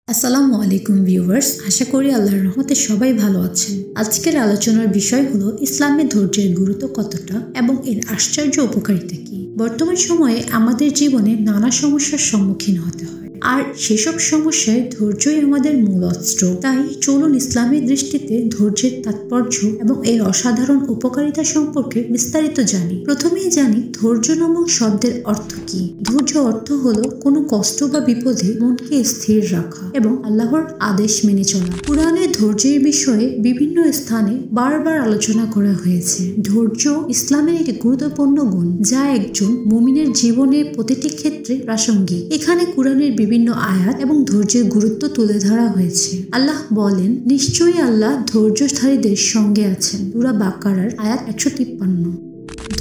আসসালামু আলাইকুম ভিউয়ার্স, আশা করি আল্লাহর রহমতে সবাই ভালো আছেন। আজকের আলোচনার বিষয় হলো ইসলামে ধৈর্যের গুরুত্ব কতটা এবং এর আশ্চর্য উপকারিতা কি। বর্তমান সময়ে আমাদের জীবনে নানা সমস্যার সম্মুখীন হতে হয়, আর সেসব সমস্যায় ধৈর্যই আমাদের মূল অস্ত্র। তাই চলুন ইসলামের দৃষ্টিতে ধৈর্যের তাৎপর্য এবং এর অসাধারণ উপকারিতা সম্পর্কে বিস্তারিত জানি। প্রথমেই জানি ধৈর্য নামক শব্দের অর্থ কি। ধৈর্য অর্থ হলো কোনো কষ্ট বা বিপদে মনকে স্থির রাখা এবং আল্লাহর আদেশ মেনে চলা। কুরআনে ধৈর্যের বিষয়ে বিভিন্ন স্থানে বারবার আলোচনা করা হয়েছে। ধৈর্য ইসলামের একটি গুরুত্বপূর্ণ গুণ, যা একজন মুমিনের জীবনের প্রতিটি ক্ষেত্রে প্রাসঙ্গিক। এখানে কুরআনের বিভিন্ন আয়াত এবং ধৈর্যের গুরুত্ব তুলে ধরা হয়েছে। আল্লাহ বলেন, নিশ্চয়ই আল্লাহ ধৈর্যধারীদের সঙ্গে আছেন। সূরা বাকারার আয়াত 153।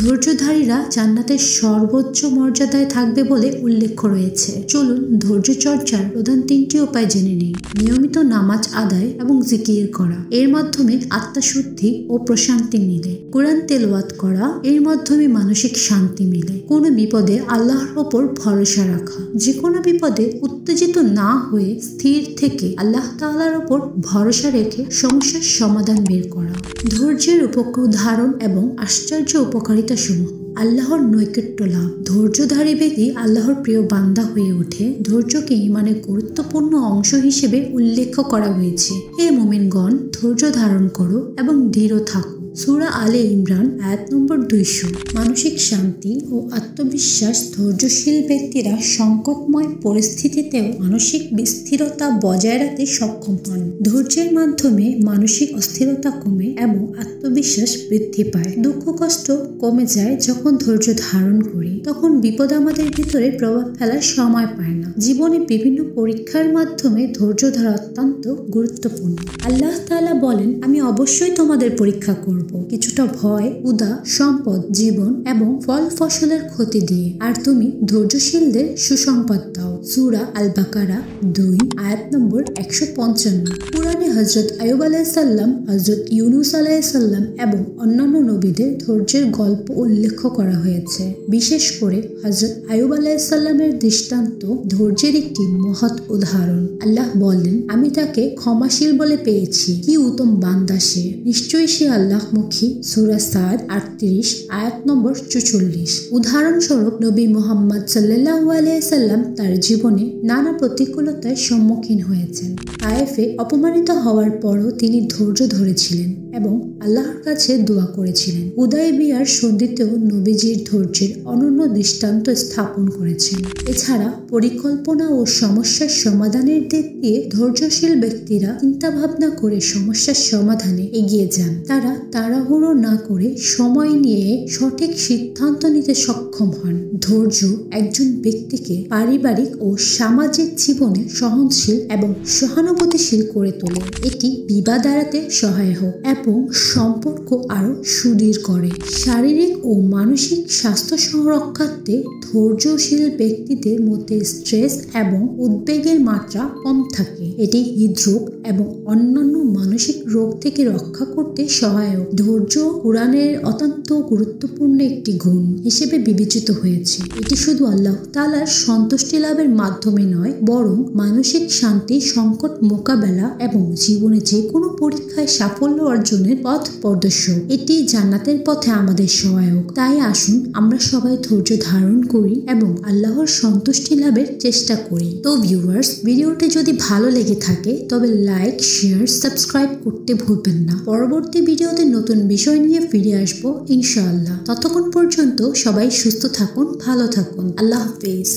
ধৈর্যধারীরা জান্নাতের সর্বোচ্চ মর্যাদায় থাকবে বলে উল্লেখ রয়েছে। চলুন ধৈর্য চর্চার প্রধান তিনটি উপায় জেনে নিই। নিয়মিত নামাজ আদায় এবং জিকির করা, এর মাধ্যমে আত্মশুদ্ধি ও প্রশান্তি মিলে। কোরআন তেলাওয়াত করা, এর মাধ্যমে মানসিক শান্তি মিলে। কোনো বিপদে আল্লাহর ওপর ভরসা রাখা, যে কোনো বিপদে উত্তেজিত না হয়ে স্থির থেকে আল্লাহ তাআলার ওপর ভরসা রেখে সমস্যার সমাধান বের করা। ধৈর্যের উদাহরণ এবং আশ্চর্য উপকারিতা সমূহ। আল্লাহর নৈকট্য লাভ। ধৈর্যধারী ব্যক্তি আল্লাহর প্রিয় বান্দা হয়ে ওঠে। ধৈর্যকে ইমানের গুরুত্বপূর্ণ অংশ হিসেবে উল্লেখ করা হয়েছে। হে মুমিনগণ, ধৈর্য ধারণ করো এবং দৃঢ় থাকো। সূরা আলে ইমরান আয়াত নম্বর 200। মানসিক শান্তি ও আত্মবিশ্বাস। ধৈর্যশীল ব্যক্তিরা সংকটময় পরিস্থিতিতেও মানসিক স্থিরতা বজায় রাখতে সক্ষম হন। ধৈর্যের মাধ্যমে মানসিক অস্থিরতা কমে এবং আত্মবিশ্বাস বৃদ্ধি পায়। দুঃখ কষ্ট কমে যায় যখন ধৈর্য ধারণ করি। তখন বিপদ আমাদের ভিতরে প্রভাব ফেলার সময় পায় না। জীবনে বিভিন্ন পরীক্ষার মাধ্যমে ধৈর্য ধরা অত্যন্ত গুরুত্বপূর্ণ। আল্লাহ তাআলা বলেন, আমি অবশ্যই তোমাদের পরীক্ষা করব, কিছুটা ভয়, উদা, সম্পদ, জীবন এবং ফল ফসলের ক্ষতি দিয়ে, আর তুমি ধৈর্যশীলদের সুসংবাদ দাও। সূরা আল বাকারা 2 আয়াত নম্বর 155। কুরআনে হযরত আইয়ুব আলাইহিস সালাম, হযরত ইউনুস আলাইহিস সালাম এবং অন্যান্য নবীদের ধৈর্যের গল্প উল্লেখ করা হয়েছে। বিশেষ করে হযরত আইয়ুব আলাইহিস সালামের দৃষ্টান্ত ধৈর্যের একটি মহৎ উদাহরণ। আল্লাহ বলেন, আমি তাকে ক্ষমাশীল বলে পেয়েছি। কি উত্তম বান্দা সে! নিশ্চয়ই সে আল্লাহমুখী। সূরা সাদ 38 আয়াত নম্বর 44। উদাহরণস্বরূপ নবী মুহাম্মদ সাল্লাল্লাহু আলাইহি সাল্লাম তার জীবনে নানা প্রতিকূলতার সম্মুখীন হয়েছেন। তায়েফে অপমানিত হওয়ার পরও তিনি ধৈর্য ধরেছিলেন এবং আল্লাহর কাছে দোয়া করেছিলেন। হুদায়বিয়ার সন্ধিতেও নবীজির ধৈর্যের অনন্য দৃষ্টান্ত স্থাপন করেছেন। এছাড়া পরিকল্পনা ও সমস্যার সমাধানের দিক দিয়ে ধৈর্যশীল ব্যক্তিরা চিন্তা ভাবনা করে সমস্যার সমাধানে এগিয়ে যান। তারা তাড়াহুড়ো না করে সময় নিয়ে সঠিক সিদ্ধান্ত নিতে সক্ষম হন। ধৈর্য একজন ব্যক্তিকে পারিবারিক ও সামাজিক জীবনে সহনশীল এবং সহানুভূতিশীল করে তোলে। এটি বিবাদ এড়াতে সহায়ক এবং সম্পর্ক আরো সুদৃঢ় করে। শারীরিক ও মানসিক স্বাস্থ্য সংরক্ষার্থে ধৈর্যশীল ব্যক্তিদের মধ্যে স্ট্রেস এবং উদ্বেগের মাত্রা কম থাকে। এটি হৃদরোগ এবং অন্যান্য মানসিক রোগ থেকে রক্ষা করতে সহায়ক। ধৈর্য কুরআনের অত্যন্ত গুরুত্বপূর্ণ একটি গুণ হিসেবে বিবেচিত হয়েছে। এটি শুধু আল্লাহ তাআলার সন্তুষ্টি লাভের মাধ্যমে নয়, বরং মানসিক শান্তি, সংকট মোকাবেলা এবং জীবনে যে কোনো পরীক্ষায় সাফল্য অর্জনের পথ প্রদর্শক। এটি জান্নাতের পথে আমাদের সহায়ক। তাই আসুন আমরা সবাই ধৈর্য ধারণ করি এবং আল্লাহর সন্তুষ্টি লাভের চেষ্টা করি। তো ভিউয়ার্স, ভিডিওটি যদি ভালো লেগে থাকে তবে লাইক, শেয়ার, সাবস্ক্রাইব করতে ভুলবেন না। পরবর্তী ভিডিওতে নতুন বিষয় নিয়ে ফিরে আসবো ইনশাআল্লাহ। ততক্ষণ পর্যন্ত সবাই সুস্থ থাকুন, ভালো থাকুন। আল্লাহ হাফেজ।